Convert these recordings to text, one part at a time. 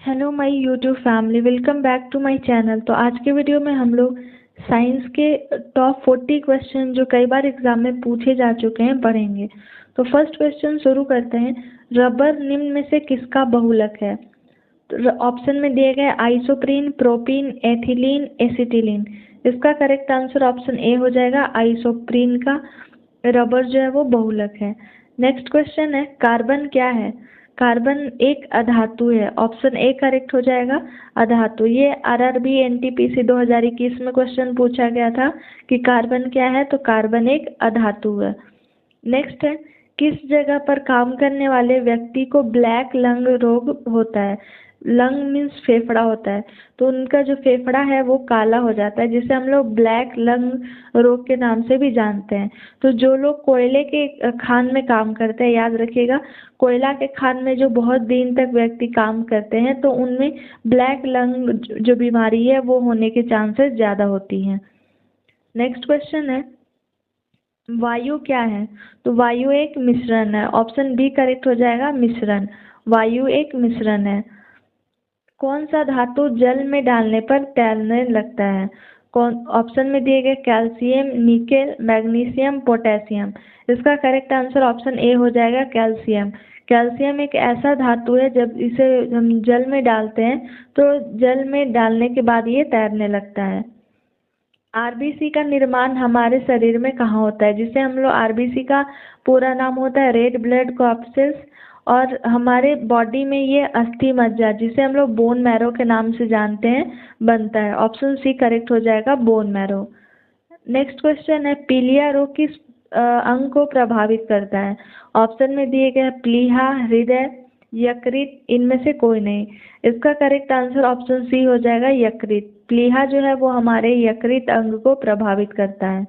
Hello my YouTube family, welcome back to my channel. तो आज के वीडियो में हम लोग साइंस के टॉप 40 क्वेश्चन जो कई बार एग्जाम में पूछे जा चुके हैं पढ़ेंगे। तो फर्स्ट क्वेश्चन शुरू करते हैं। रबर निम्न में से किसका बहुलक है? तो ऑप्शन में दिए गए आइसोप्रीन, प्रोपीन, एथिलीन, एसिटिलीन। इसका करेक्ट आंसर ऑप्शन ए हो जाएगा, आइसोप्रीन का रबर जो है वो बहुलक है। नेक्स्ट क्वेश्चन है, कार्बन क्या है? कार्बन एक अधातु है। ऑप्शन ए करेक्ट हो जाएगा, अधातु। ये आरआरबी एनटीपीसी 2021 में क्वेश्चन पूछा गया था कि कार्बन क्या है, तो कार्बन एक अधातु है। नेक्स्ट है, किस जगह पर काम करने वाले व्यक्ति को ब्लैक लंग रोग होता है? लंग मीन्स फेफड़ा होता है, तो उनका जो फेफड़ा है वो काला हो जाता है, जिसे हम लोग ब्लैक लंग रोग के नाम से भी जानते हैं। तो जो लोग कोयले के खान में काम करते हैं, याद रखिएगा, कोयला के खान में जो बहुत दिन तक व्यक्ति काम करते हैं तो उनमें ब्लैक लंग जो बीमारी है वो होने के चांसेस ज़्यादा होती हैं। नेक्स्ट क्वेश्चन है, वायु क्या है? तो वायु एक मिश्रण है। ऑप्शन बी करेक्ट हो जाएगा, मिश्रण। वायु एक मिश्रण है। कौन सा धातु जल में डालने पर तैरने लगता है? कौन? ऑप्शन में दिए गए कैल्शियम, निकेल, मैग्नीशियम, पोटेशियम। इसका करेक्ट आंसर ऑप्शन ए हो जाएगा, कैल्शियम। कैल्शियम एक ऐसा धातु है, जब इसे हम जल में डालते हैं तो जल में डालने के बाद ये तैरने लगता है। आरबीसी का निर्माण हमारे शरीर में कहाँ होता है? जिसे हम लोग आरबीसी का पूरा नाम होता है रेड ब्लड कॉर्पसेल्स, और हमारे बॉडी में ये अस्थि मज्जा, जिसे हम लोग बोन मैरो के नाम से जानते हैं, बनता है। ऑप्शन सी करेक्ट हो जाएगा, बोन मैरो। नेक्स्ट क्वेश्चन है, पीलिया रोग किस अंग को प्रभावित करता है? ऑप्शन में दिए गए प्लीहा, हृदय, यकृत, इनमें से कोई नहीं। इसका करेक्ट आंसर ऑप्शन सी हो जाएगा, यकृत। प्लीहा जो है वो हमारे यकृत अंग को प्रभावित करता है।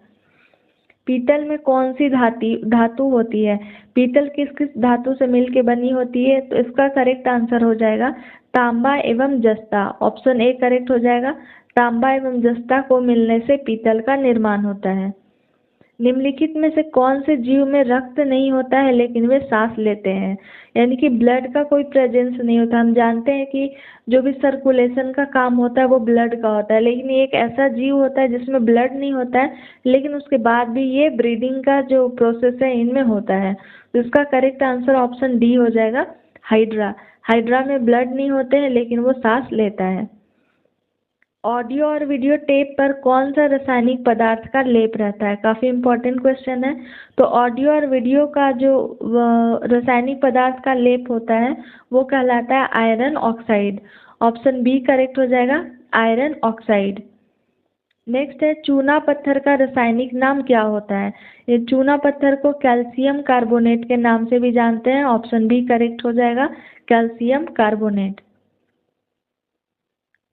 पीतल में कौन सी धातु होती है? पीतल किस किस धातु से मिलकर बनी होती है? तो इसका करेक्ट आंसर हो जाएगा, तांबा एवं जस्ता। ऑप्शन ए करेक्ट हो जाएगा, तांबा एवं जस्ता को मिलने से पीतल का निर्माण होता है। निम्नलिखित में से कौन से जीव में रक्त नहीं होता है लेकिन वे सांस लेते हैं? यानी कि ब्लड का कोई प्रेजेंस नहीं होता। हम जानते हैं कि जो भी सर्कुलेशन का काम होता है वो ब्लड का होता है, लेकिन ये एक ऐसा जीव होता है जिसमें ब्लड नहीं होता है, लेकिन उसके बाद भी ये ब्रीदिंग का जो प्रोसेस है इनमें होता है। तो इसका करेक्ट आंसर ऑप्शन डी हो जाएगा, हाइड्रा। हाइड्रा में ब्लड नहीं होते हैं लेकिन वो सांस लेता है। ऑडियो और वीडियो टेप पर कौन सा रासायनिक पदार्थ का लेप रहता है? काफ़ी इम्पोर्टेंट क्वेश्चन है। तो ऑडियो और वीडियो का जो रासायनिक पदार्थ का लेप होता है वो कहलाता है iron oxide. Option B correct हो जाएगा, आयरन ऑक्साइड। नेक्स्ट है, चूना पत्थर का रासायनिक नाम क्या होता है? ये चूना पत्थर को कैल्शियम कार्बोनेट के नाम से भी जानते हैं। ऑप्शन बी करेक्ट हो जाएगा, कैल्शियम कार्बोनेट।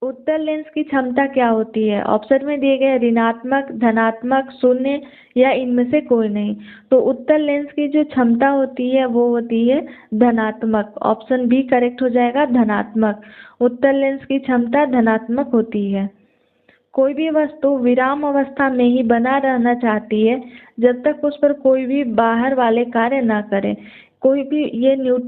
उत्तल लेंस की क्षमता क्या होती है? ऑप्शन में दिए गए ऋणात्मक, धनात्मक, शून्य या इनमें से कोई नहीं। तो उत्तल लेंस की जो क्षमता होती है वो होती है धनात्मक। ऑप्शन बी करेक्ट हो जाएगा, धनात्मक। उत्तल लेंस की क्षमता धनात्मक होती है। कोई भी वस्तु विराम अवस्था में ही बना रहना चाहती है जब तक उस पर कोई भी बाहर वाले कार्य ना करे। कोई भी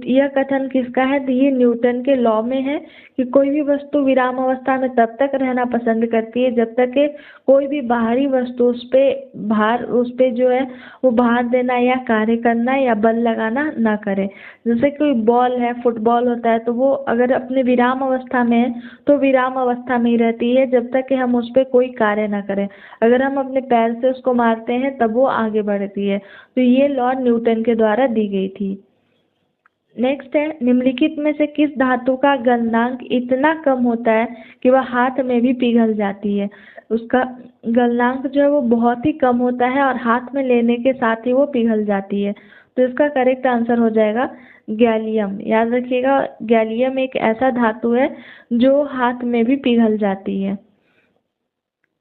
यह कथन किसका है? तो ये न्यूटन के लॉ में है कि कोई भी वस्तु विराम अवस्था में तब तक रहना पसंद करती है जब तक कि कोई भी बाहरी वस्तु उस पे जो है वो भार देना या कार्य करना या बल लगाना ना करे। जैसे कोई बॉल है, फुटबॉल होता है, तो वो अगर अपने विराम अवस्था में है तो विराम अवस्था में ही रहती है जब तक कि हम उस पर कोई कार्य ना करें। अगर हम अपने पैर से उसको मारते हैं तब वो आगे बढ़ती है। तो ये लॉ न्यूटन के द्वारा दी गई थी। नेक्स्ट है, निम्नलिखित में से किस धातु का गलनांक इतना कम होता है कि वह हाथ में भी पिघल जाती है? उसका गलनांक जो है वो बहुत ही कम होता है और हाथ में लेने के साथ ही वो पिघल जाती है। तो इसका करेक्ट आंसर हो जाएगा गैलियम। याद रखिएगा, गैलियम एक ऐसा धातु है जो हाथ में भी पिघल जाती है।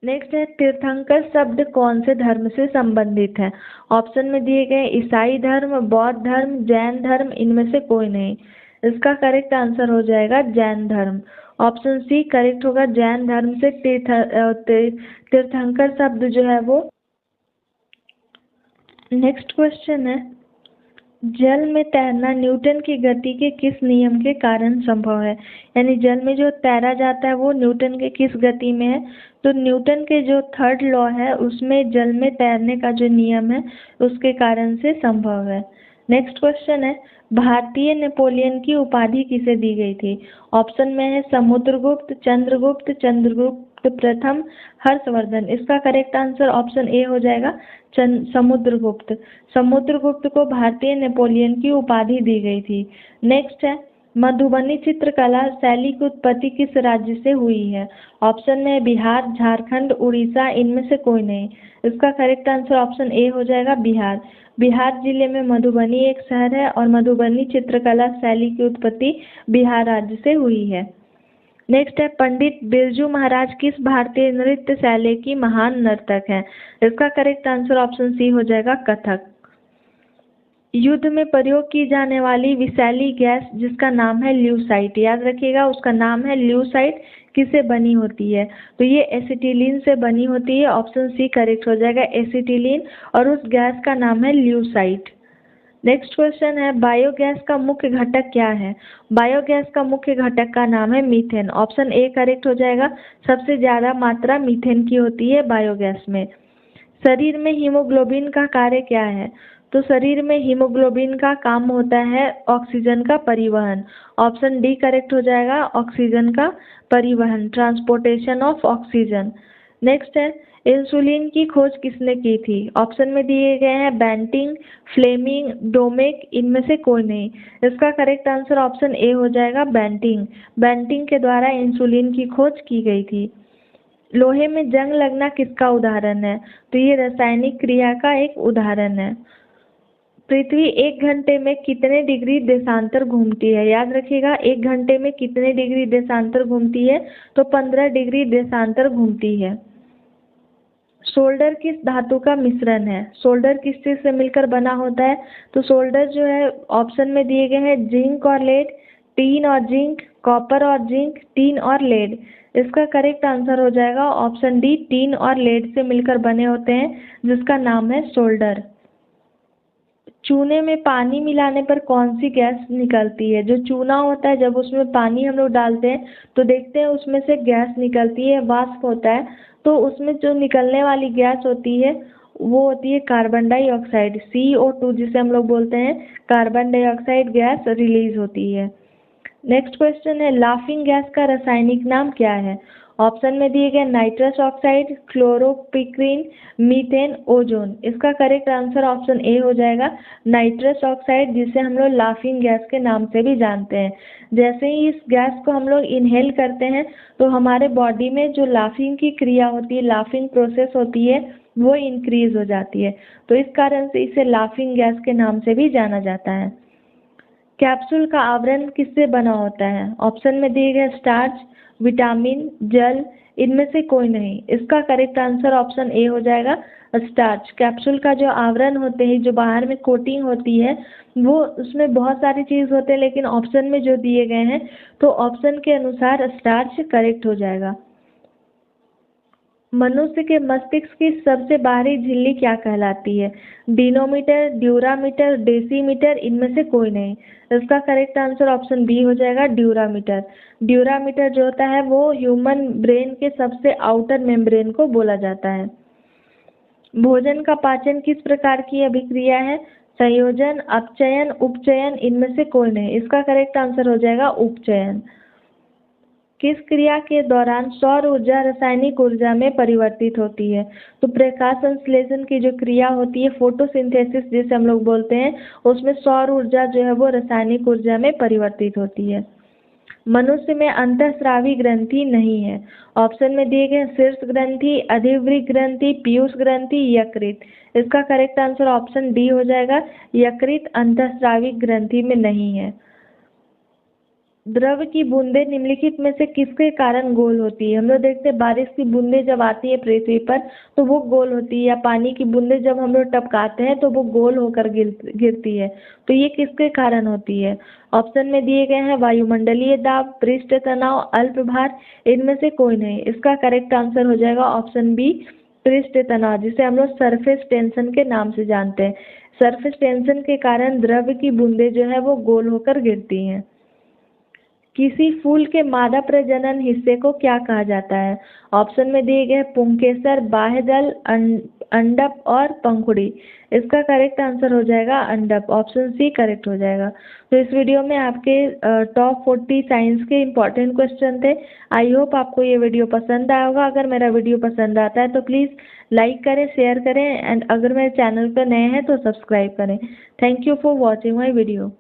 नेक्स्ट है, तीर्थंकर शब्द कौन से धर्म से संबंधित है? ऑप्शन में दिए गए ईसाई धर्म, बौद्ध धर्म, जैन धर्म, इनमें से कोई नहीं। इसका करेक्ट आंसर हो जाएगा जैन धर्म। ऑप्शन सी करेक्ट होगा, जैन धर्म से तीर्थंकर शब्द जो है वो। नेक्स्ट क्वेश्चन है, जल में तैरना न्यूटन की गति के किस नियम के कारण संभव है? यानी जल में जो तैरा जाता है वो न्यूटन के किस गति में है? तो न्यूटन के जो थर्ड लॉ है उसमें जल में तैरने का जो नियम है उसके कारण से संभव है। नेक्स्ट क्वेश्चन है, भारतीय नेपोलियन की उपाधि किसे दी गई थी? ऑप्शन में है समुद्रगुप्त, चंद्रगुप्त, चंद्रगुप्त प्रथम, हर्षवर्धन। इसका करेक्ट आंसर ऑप्शन ए हो जाएगा समुद्रगुप्त। समुद्रगुप्त को भारतीय नेपोलियन की उपाधि दी गई थी। नेक्स्ट है, मधुबनी चित्रकला शैली की उत्पत्ति किस राज्य से हुई है? ऑप्शन में बिहार, झारखंड, उड़ीसा, इनमें से कोई नहीं। इसका करेक्ट आंसर ऑप्शन ए हो जाएगा बिहार। बिहार जिले में मधुबनी एक शहर है और मधुबनी चित्रकला शैली की उत्पत्ति बिहार राज्य से हुई है। नेक्स्ट है, पंडित बिरजू महाराज किस भारतीय नृत्य शैली की महान नर्तक हैं? इसका करेक्ट आंसर ऑप्शन सी हो जाएगा कथक। युद्ध में प्रयोग की जाने वाली विषैली गैस जिसका नाम है ल्यूसाइट, याद रखिएगा उसका नाम है ल्यूसाइट, किससे बनी होती है? तो ये एसिटिलीन से बनी होती है। ऑप्शन सी करेक्ट हो जाएगा एसिटिलीन, और उस गैस का नाम है ल्यूसाइट। नेक्स्ट क्वेश्चन है, बायोगैस का मुख्य घटक क्या है? बायोगैस का मुख्य घटक का नाम है मीथेन। ऑप्शन ए करेक्ट हो जाएगा। सबसे ज़्यादा मात्रा मीथेन की होती है बायोगैस में। शरीर में हीमोग्लोबिन का कार्य क्या है? तो शरीर में हीमोग्लोबिन का काम होता है ऑक्सीजन का परिवहन। ऑप्शन डी करेक्ट हो जाएगा, ऑक्सीजन का परिवहन, ट्रांसपोर्टेशन ऑफ ऑक्सीजन। नेक्स्ट है, इंसुलिन की खोज किसने की थी? ऑप्शन में दिए गए हैं बेंटिंग, फ्लेमिंग, डोमेक, इनमें से कोई नहीं। इसका करेक्ट आंसर ऑप्शन ए हो जाएगा बेंटिंग। बेंटिंग के द्वारा इंसुलिन की खोज की गई थी। लोहे में जंग लगना किसका उदाहरण है? तो ये रासायनिक क्रिया का एक उदाहरण है। पृथ्वी 1 घंटे में कितने डिग्री देशांतर घूमती है? याद रखिएगा 1 घंटे में कितने डिग्री देशांतर घूमती है? तो 15 डिग्री देशांतर घूमती है। सोल्डर किस धातु का मिश्रण है? सोल्डर किस चीज़ से मिलकर बना होता है? तो सोल्डर जो है ऑप्शन में दिए गए हैं जिंक और लेड, टीन और जिंक, कॉपर और जिंक, टीन और लेड। इसका करेक्ट आंसर हो जाएगा ऑप्शन डी, टीन और लेड से मिलकर बने होते हैं जिसका नाम है सोल्डर। चूने में पानी मिलाने पर कौन सी गैस निकलती है? जो चूना होता है जब उसमें पानी हम लोग डालते हैं तो देखते हैं उसमें से गैस निकलती है, वाष्प होता है। तो उसमें जो निकलने वाली गैस होती है वो होती है कार्बन डाइऑक्साइड, CO2 जिसे हम लोग बोलते हैं, कार्बन डाइऑक्साइड गैस रिलीज होती है। नेक्स्ट क्वेश्चन है, लाफिंग गैस का रासायनिक नाम क्या है? ऑप्शन में दिए गए nitrous oxide, chloropicrin, methane, ozone. इसका करेक्ट आंसर ऑप्शन ए हो जाएगा नाइट्रस ऑक्साइड, जिसे हम लोग लाफिंग गैस के नाम से भी जानते हैं। जैसे ही इस गैस को हम लोग इनहेल करते हैं तो हमारे बॉडी में जो लाफिंग की क्रिया होती है, लाफिंग प्रोसेस होती है, वो इंक्रीज हो जाती है। तो इस कारण से इसे लाफिंग गैस के नाम से भी जाना जाता है। कैप्सूल का आवरण किससे बना होता है? ऑप्शन में दिए गए स्टार्च, विटामिन, जल, इनमें से कोई नहीं। इसका करेक्ट आंसर ऑप्शन ए हो जाएगा स्टार्च। कैप्सूल का जो आवरण होते हैं, जो बाहर में कोटिंग होती है, वो उसमें बहुत सारी चीज़ होते हैं, लेकिन ऑप्शन में जो दिए गए हैं तो ऑप्शन के अनुसार स्टार्च करेक्ट हो जाएगा। मनुष्य के मस्तिष्क की सबसे बाहरी झिल्ली क्या कहलाती है? डिनोमीटर, ड्यूरामीटर, डेसीमीटर, इनमें से कोई नहीं। इसका करेक्ट आंसर ऑप्शन बी हो जाएगा ड्यूरामीटर। ड्यूरामीटर जो होता है वो ह्यूमन ब्रेन के सबसे आउटर मेम्ब्रेन को बोला जाता है। भोजन का पाचन किस प्रकार की अभिक्रिया है? संयोजन, अपचयन, उपचयन, इनमें से कोई नहीं। इसका करेक्ट आंसर हो जाएगा उपचयन। किस क्रिया के दौरान सौर ऊर्जा रासायनिक ऊर्जा में परिवर्तित होती है? तो प्रकाश संश्लेषण की जो क्रिया होती है, फोटोसिंथेसिस जिसे हम लोग बोलते हैं, उसमें सौर ऊर्जा जो है वो रासायनिक ऊर्जा में परिवर्तित होती है। मनुष्य में अंतःस्रावी ग्रंथि नहीं है। ऑप्शन में दिए गए शीर्ष ग्रंथि, अधिवृक्क ग्रंथि, पीयूष ग्रंथि, यकृत। इसका करेक्ट आंसर ऑप्शन डी हो जाएगा, यकृत अंतःस्रावी ग्रंथि में नहीं है। द्रव की बूंदें निम्नलिखित में से किसके कारण गोल होती है? हम लोग देखते हैं बारिश की बूंदें जब आती है पृथ्वी पर तो वो गोल होती है, या पानी की बूंदें जब हम लोग टपकाते हैं तो वो गोल होकर गिरती है। तो ये किसके कारण होती है? ऑप्शन में दिए गए हैं वायुमंडलीय दाब, पृष्ठ तनाव, अल्प भार, इनमें से कोई नहीं। इसका करेक्ट आंसर हो जाएगा ऑप्शन बी, पृष्ठ तनाव, जिसे हम लोग सरफेस टेंशन के नाम से जानते हैं। सरफेस टेंशन के कारण द्रव की बूंदें जो है वो गोल होकर गिरती हैं। किसी फूल के मादा प्रजनन हिस्से को क्या कहा जाता है? ऑप्शन में दिए गए पुंकेसर, बाह्यदल, अंडप और पंखुड़ी। इसका करेक्ट आंसर हो जाएगा अंडप, ऑप्शन सी करेक्ट हो जाएगा। तो इस वीडियो में आपके टॉप 40 साइंस के इम्पॉर्टेंट क्वेश्चन थे। आई होप आपको ये वीडियो पसंद आया होगा। अगर मेरा वीडियो पसंद आता है तो प्लीज़ लाइक करें, शेयर करें एंड अगर मेरे चैनल पर नए हैं तो सब्सक्राइब करें। Thank you for watching my video.